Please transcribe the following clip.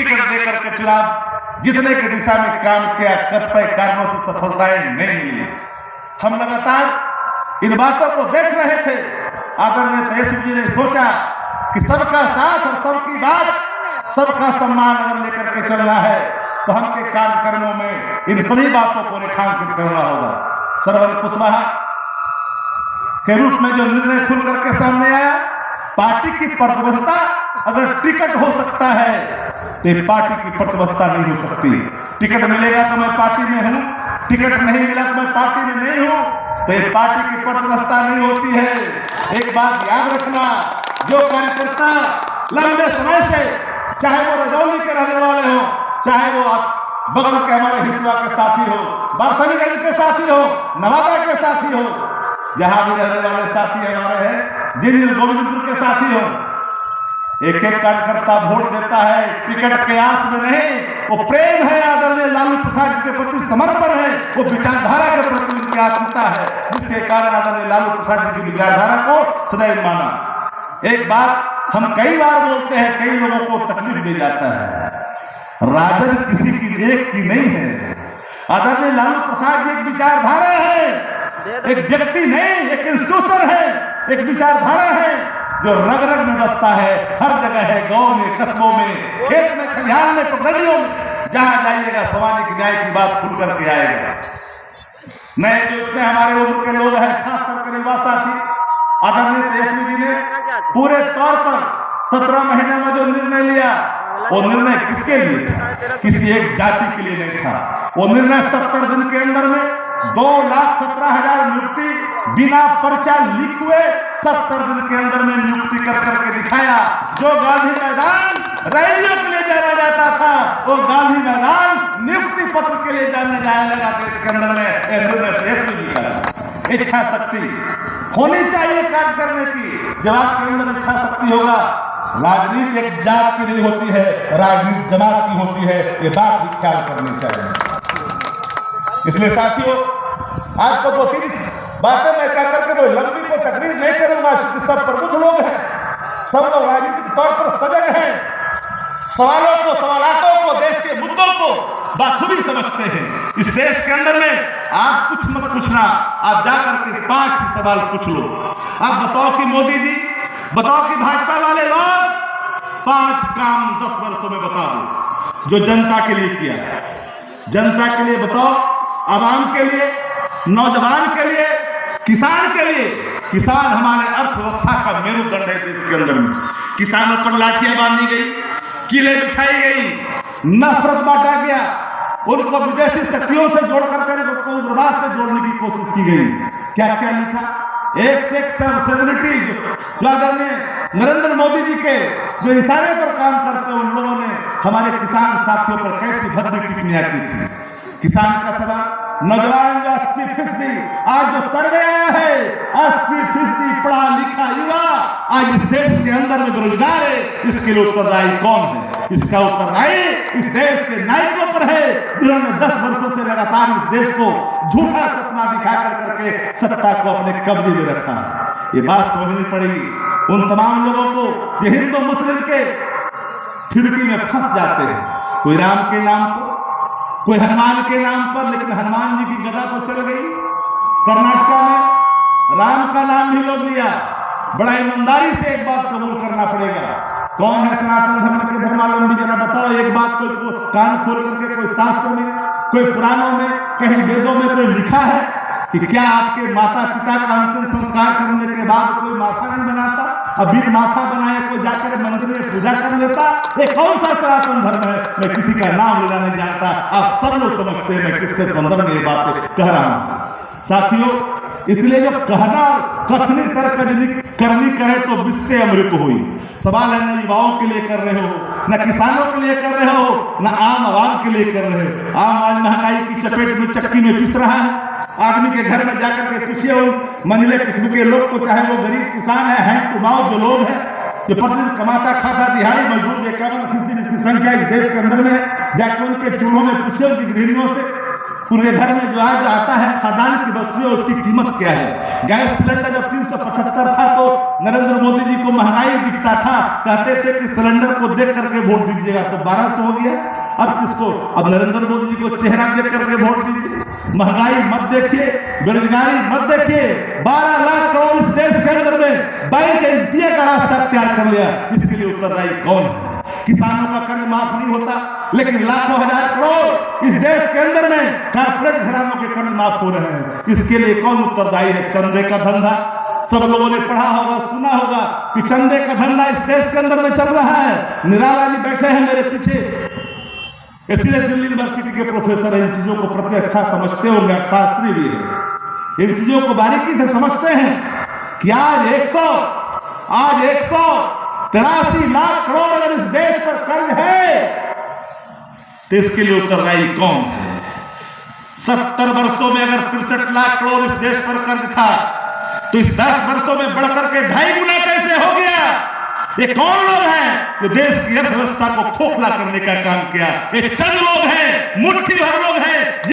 Ticket देकर के चुनाव जीतने की दिशा में काम किया, कतिपय कारणों से सफलताएं नहीं मिली। हम लगातार इन बातों को देख रहे थे। आदरणीय तेजस्वी जी ने सोचा कि सबका साथ और सबकी बात, सबका सम्मान अगर लेकर के चलना है तो हमके कार्यक्रमों में इन सभी बातों को रेखांकित करना होगा। श्रवण कुशवाहा के रूप में जो निर्णय खुल करके सामने आया, पार्टी की प्रतिबद्धता अगर टिकट हो सकता है तो ये पार्टी की प्रतिबद्धता नहीं हो सकती। टिकट मिलेगा तो मैं पार्टी में हूं, टिकट नहीं मिला तो मैं पार्टी में नहीं हूं, तो ये पार्टी की प्रतिबद्धता नहीं होती है। एक बात याद रखना, जो कार्यकर्ता लंबे समय से, चाहे वो रजौली के रहने वाले हो, चाहे वो आप बगल के हमारे हिस्सा के साथी हो, बारसलीगंज के साथी हो, नवादा के साथी हो, जहां भी रहने वाले साथी हमारे हैं, जिन गोविंदपुर के साथी हो, एक एक कार्यकर्ता वोट देता है टिकट के आस में नहीं, वो प्रेम है, आदरणीय लालू प्रसाद जी के प्रति समर्पण है, वो विचारधारा के प्रति उनकी आत्मीयता है, जिसके कारण आदरणीय लालू प्रसाद जी की विचारधारा को सदैव माना। एक बात हम कई बार बोलते हैं, कई लोगों को तकलीफ दे जाता है, राजद किसी की एक की नहीं है। आदरणीय लालू प्रसाद जी एक विचारधारा है, एक व्यक्ति नहीं, एक इंस्टीट्यूशन है, एक विचारधारा है जो रग रग में बसता है, हर जगह है, गांव में, कस्बों में, खेत में, खलिहान में, प्रगतियों में, जहां जाइएगा सामाजिक न्याय की बात खुल करके आएगा। नए जो इतने हमारे उम्र के लोग हैं, खास करके युवा साथी, आदरणीय तेजस्वी जी ने पूरे तौर पर 17 महीने में जो निर्णय लिया, वो निर्णय किसके लिए था? किसी एक जाति के लिए नहीं था। वो निर्णय 70 दिन के अंदर में 2,17,000 नियुक्ति बिना पर्चा लिख हुए 70 दिन के अंदर में नियुक्ति कर करके दिखाया। जो गांधी मैदान रैलियों के लिए जाना जाता था, वो गांधी मैदान नियुक्ति पत्र के लिए जाने जाने लगा। देश के अंदर में इच्छा शक्ति होनी चाहिए कार्य करने की। जब आपके अंदर इच्छा शक्ति होगा, राजनीति एक जात की नहीं होती है, राजनीति जमात की होती है, ये बात भी ख्याल करनी चाहिए। इसलिए साथियों, आपको 2-3 बातें मैं कह करके कोई लंबी को तकरीर नहीं करूंगा, क्योंकि सब प्रबुद्ध लोग हैं, सब लोग राजनीतिक तौर पर सजग हैं, सवालों को, सवालातों को, देश के मुद्दों को बाखूबी समझते हैं। इस देश के अंदर में आप कुछ मत पूछना, आप जाकर के 5 सवाल पूछ लो। आप बताओ कि मोदी जी, बताओ कि भाजपा वाले लोग 5 काम 10 वर्षों में बता दो जो जनता के लिए किया। जनता के लिए बताओ, आवाम के लिए, नौजवान के लिए, किसान के लिए। किसान हमारे अर्थव्यवस्था का मेरुदंड है देश के अंदर में। किसानों पर लाठियां बांधी गई, किले बिछाई गई, नफरत बांटा गया, उनको विदेशी शक्तियों से जोड़ करके उनको उग्रवाद से जोड़ने की कोशिश की गई। क्या क्या लिखा? एक से एक सेलिब्रिटी जो आदरणीय नरेंद्र मोदी जी के जो इशारे पर काम करते, उन लोगों ने हमारे किसान साथियों पर कैसी भद्दी टिप्पणियां की थी। किसान का सवाल, नौजवान जो 80%, आज जो सर्वे आया है 80% पढ़ा लिखा युवा आज इस देश के अंदर में बेरोजगार है। इसके लिए उत्तरदायी कौन है? इसका उत्तरदायी इस देश के नायकों पर है, जिन्होंने 10 वर्षों से लगातार इस देश को झूठा सपना दिखा करके सत्ता को अपने कब्जे में रखा। ये बात समझनी पड़ेगी उन तमाम लोगों को जो हिंदू मुस्लिम के फिरकी में फंस जाते हैं, कोई राम के नाम पर, कोई हनुमान के नाम पर। लेकिन हनुमान जी की गदा तो चल गई। कर्नाटक में राम का नाम भी लोग लिया। बड़ा ईमानदारी से एक बात कबूल करना पड़ेगा, कौन है सनातन धर्म के धर्मावलंबी? जरा बताओ एक बात, कोई कान खोल करके कोई शास्त्र में, कोई पुराणों में, कहीं वेदों में कोई लिखा है कि क्या आपके माता पिता का अंतिम संस्कार करने के बाद कोई माथा नहीं बनाता? अभी माथा बनाए कोई जाकर मंदिर में पूजा कर लेता? ये कौन सा सनातन धर्म है? मैं किसी का नाम लेना नहीं जानता, आप सब लोग समझते हैं मैं किसके संदर्भ में ये बातें कह रहा हूं। साथियों, इसलिए जो कहना कथनी करनी कहे तो विश्व अमृत हुई। सवाल है न युवाओं के लिए कर रहे हो, न किसानों के लिए कर रहे हो, न आम आवाम के लिए कर रहे हो। आम आज महंगाई की चपेट में चक्की में पिस रहा है। आदमी के घर में जाकर के पूछिए उन मंझले किस्म के लोग को, चाहे वो गरीब किसान है, हैंड टू माउथ जो लोग हैं, जो प्रतिदिन कमाता खाता दिहाड़ी मजदूर 51% जिसकी संख्या इस देश के अंदर में, जाकर उनके चूल्हों में पूछिए, उनकी गृहिणियों से उनके घर में जो आज आता है खादान की वस्तुएं, उसकी कीमत क्या है। गैस सिलेंडर जब 375 था तो नरेंद्र मोदी जी को महंगाई दिखता था, कहते थे कि सिलेंडर को देख करके वोट दीजिएगा, तो 1200 हो गया। अब किसको? अब नरेंद्र मोदी जी को चेहरा देख करके वोट दीजिए। महंगाई मत देखिए, बेरोजगारी मत देखिए। 12 लाख करोड़ इस देश के अंदर में बैंक एनपीए का रास्ता तैयार कर लिया, इसके लिए उत्तरदायी कौन है? किसानों का कर्ज माफ नहीं होता, लेकिन लाखों हजार करोड़ इस देश के अंदर में कारपोरेट घरानों के कर्ज माफ हो रहे हैं, इसके लिए कौन उत्तरदायी है? चंदे का धंधा। सब लोगों ने पढ़ा होगा, सुना होगा कि चंदे का धंधा इस देश के अंदर में चल रहा है। निराला जी बैठे हैं मेरे पीछे, इसलिए दिल्ली यूनिवर्सिटी के प्रोफेसर इन चीजों को प्रति अच्छा समझते होंगे, शास्त्री भी है, इन चीजों को बारीकी से समझते हैं कि आज 183 लाख करोड़ अगर इस देश पर कर्ज है तो इसके लिए उत्तरदायी कौन है? 70 वर्षों में अगर 63 लाख करोड़ इस देश पर कर्ज था तो इस 10 वर्षों में बढ़कर के 2.5 गुना कैसे हो गया? ये कौन लोग हैं जो देश की अर्थव्यवस्था को खोखला करने का काम किया? ये चंद लोग हैं, मुट्ठी भर लोग हैं